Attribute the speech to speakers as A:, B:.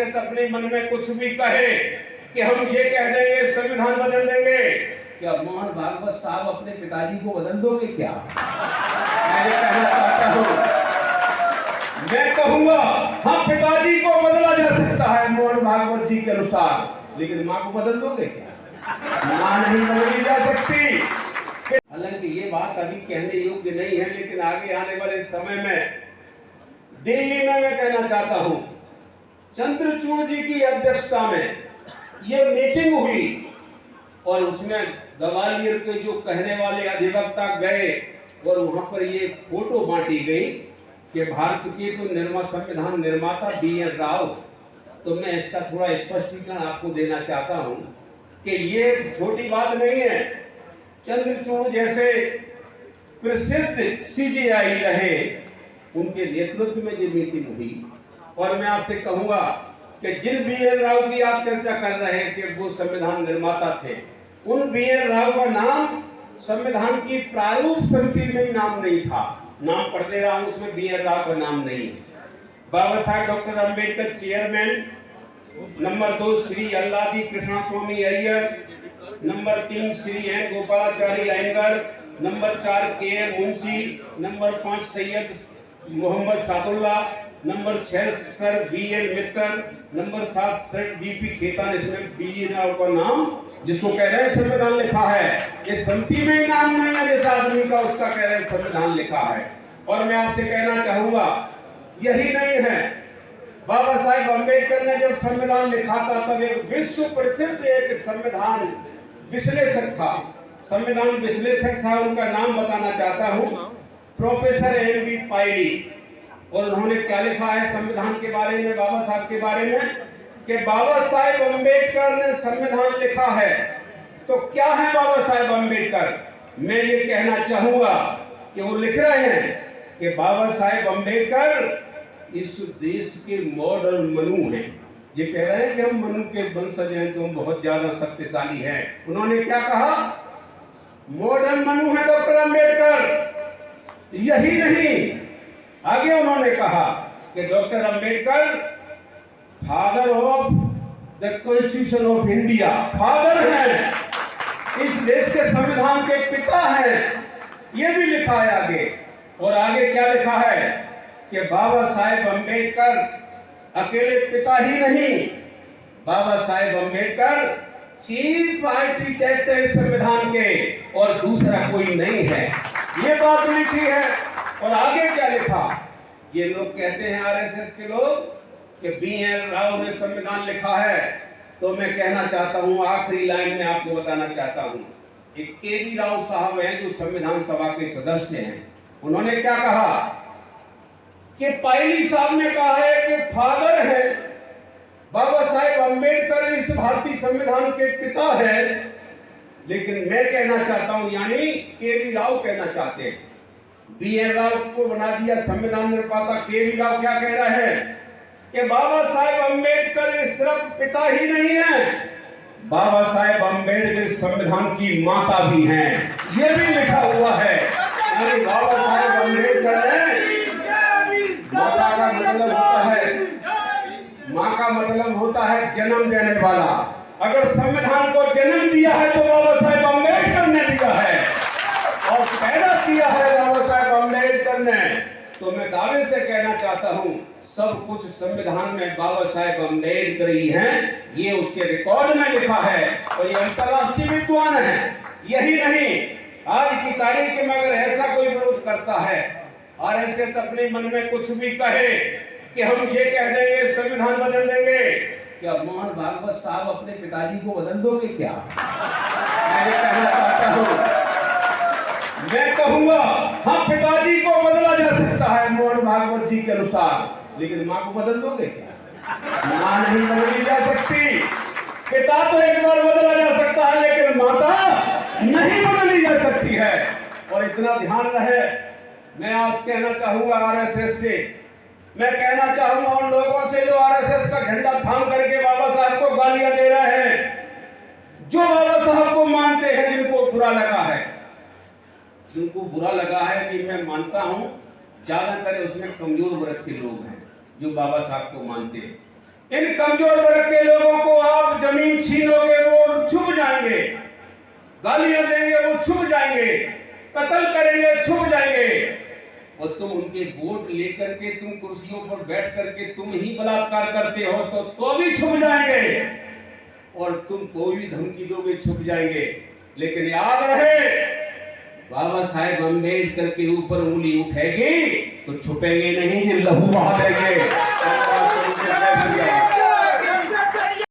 A: RSS अपने मन में कुछ भी कहे कि हम ये कह देंगे संविधान बदल देंगे, क्या मोहन भागवत साहब अपने पिताजी को बदल दोगे क्या? मैं ये कहना चाहता हूँ, मैं कहूंगा हाँ पिताजी को बदला जा सकता है मोहन भागवत जी के अनुसार, लेकिन माँ को बदल दोगे क्या? माँ नहीं बदली जा सकती। हालांकि ये बात अभी कहने योग्य नहीं है, लेकिन आगे आने वाले समय में दिल्ली में मैं कहना चाहता हूं, चंद्रचूड़ जी की अध्यक्षता में ये मीटिंग हुई और उसमें ग्वालियर के जो कहने वाले अधिवक्ता गए और वहां पर ये फोटो बांटी गई कि भारत के तो संविधान निर्माता BN राव। तो मैं इसका थोड़ा स्पष्टीकरण आपको देना चाहता हूं कि ये छोटी बात नहीं है। चंद्रचूड़ जैसे प्रसिद्ध CJI रहे, उनके नेतृत्व में ये मीटिंग हुई और मैं आपसे कहूंगा कि जिन BN राव की आप चर्चा कर रहे हैं कि वो संविधान निर्माता थे, उन BN राव का नाम संविधान की प्रारूप समिति में नाम नहीं था। नाम पढ़ दे रहा हूं, उसमें BN राव का नाम नहीं है। Baba Saheb doctor Ambedkar chairman, number 2 Shri Alladi Krishna Swami Ayyar, number 3 Shri N Gopalachari Ayyangar, number 4 KM Munshi, number 5 Syed Mohammad Saadulla, number 6 sir BN Mittal, number 7 sir BP Khaitan. इसमें BN राव का नाम जिसको कह रहे हैं संविधान लिखा है, ये समिति में नाम नहीं है जिस आदमी का, उसका कह रहे हैं संविधान लिखा है। और मैं आपसे कहना चाहूंगा यही नहीं है, बाबा साहेब अम्बेडकर ने जब संविधान लिखा था तब एक विश्व प्रसिद्ध एक संविधान विश्लेषक था, संविधान विश्लेषक था, उनका नाम बताना चाहता हूं, प्रोफेसर NB पायली। और उन्होंने क्या लिखा है संविधान के बारे में, बाबा साहब के बारे में, कि बाबा साहेब अम्बेडकर ने संविधान लिखा है। तो क्या है बाबा साहेब अम्बेडकर? मैं ये कहना चाहूंगा कि वो लिख रहे हैं कि बाबा साहेब अम्बेडकर इस देश के मॉडल मनु हैं। ये कह रहे हैं कि हम मनु के वंशज हैं, तो हम बहुत ज्यादा शक्तिशाली हैं। उन्होंने क्या कहा? मॉडर्न मनु है डॉक्टर अम्बेडकर। यही नहीं, आगे उन्होंने कहा कि doctor Ambedkar father of the constitution of India, father हैं, इस देश के संविधान के पिता हैं। ये भी लिखा है आगे। और आगे क्या लिखा है कि बाबा साहेब अम्बेडकर अकेले पिता ही नहीं, बाबा साहेब अम्बेडकर चीफ आर्किटेक्ट है इस संविधान के, और दूसरा कोई नहीं है। ये बात लिखी है। और आगे क्या लिखा? ये लोग कहते हैं RSS के लोग कि BN राव ने संविधान लिखा है। तो मैं कहना चाहता हूं, आखिरी लाइन में आपको बताना चाहता हूं, एक KV राव साहब हैं जो संविधान सभा के सदस्य हैं। उन्होंने क्या कहा कि पायली साहब ने कहा है कि फादर है, बाबा साहेब अम्बेडकर इस भारतीय संविधान के पिता है, लेकिन मैं कहना चाहता हूं, यानी KV राव कहना चाहते हैं, BN राव को बना दिया संविधान निर्माता। KV राव क्या कह रहे हैं कि बाबा साहेब अम्बेडकर सिर्फ पिता ही नहीं है, बाबा साहेब अम्बेडकर संविधान की माता भी हैं। ये भी लिखा हुआ है। यानी बाबा साहेब अम्बेडकर ने, माता का मतलब होता है, माँ का मतलब होता है जन्म देने वाला। अगर संविधान को जन्म दिया है तो बाबा साहेब अम्बेडकर ने दिया है, और पैदा किया है बाबा साहेब अम्बेडकर ने। तो मैं दावे से कहना चाहता हूं, सब कुछ संविधान में बाबा साहेब अम्बेडकर ही हैं। ये उसके रिकॉर्ड में लिखा है और ये अंतर्राष्ट्रीय विद्वान है। यही नहीं, आज की तारीख में अगर ऐसा कोई विरोध करता है, RSS अपने मन में कुछ भी कहे कि हम ये कह देंगे संविधान बदल देंगे, क्या मोहन भागवत साहब अपने पिताजी को बदल दोगे क्या? मैं ये कहना चाहता हूं, मैं कहूंगा हाँ पिताजी को बदला जा सकता है मोहन भागवत जी के अनुसार, लेकिन माँ को बदल दोगे क्या? माँ नहीं बदली जा सकती। पिता तो एक बार बदला जा सकता है, लेकिन माता नहीं बदली जा सकती है। और इतना ध्यान रहे, मैं आप कहना चाहूंगा RSS से, मैं कहना चाहूंगा उन लोगों से जो RSS का झंडा थाम करके बाबा साहब को गालियां दे रहे हैं, जो बाबा साहब को मानते हैं, जिनको बुरा लगा है, जिनको बुरा लगा है कि मैं मानता हूं ज्यादातर उसमें कमजोर वर्ग के लोग हैं जो बाबा साहब को मानते हैं। इन कमजोर वर्ग के लोगों को आप जमीन छीनोगे वो छुप जाएंगे, गालियां देंगे वो छुप जाएंगे, कत्ल करेंगे छुप जाएंगे, और तुम उनके वोट लेकर के तुम कुर्सियों पर बैठ करके तुम ही बलात्कार करते हो तो भी छुप जाएंगे, और तुम कोई भी धमकी दोगे छुप जाएंगे। लेकिन याद रहे, बाबा साहेब अम्बेडकर के ऊपर उंगली उठेगी तो छुपेंगे नहीं, लहू बहा देंगे।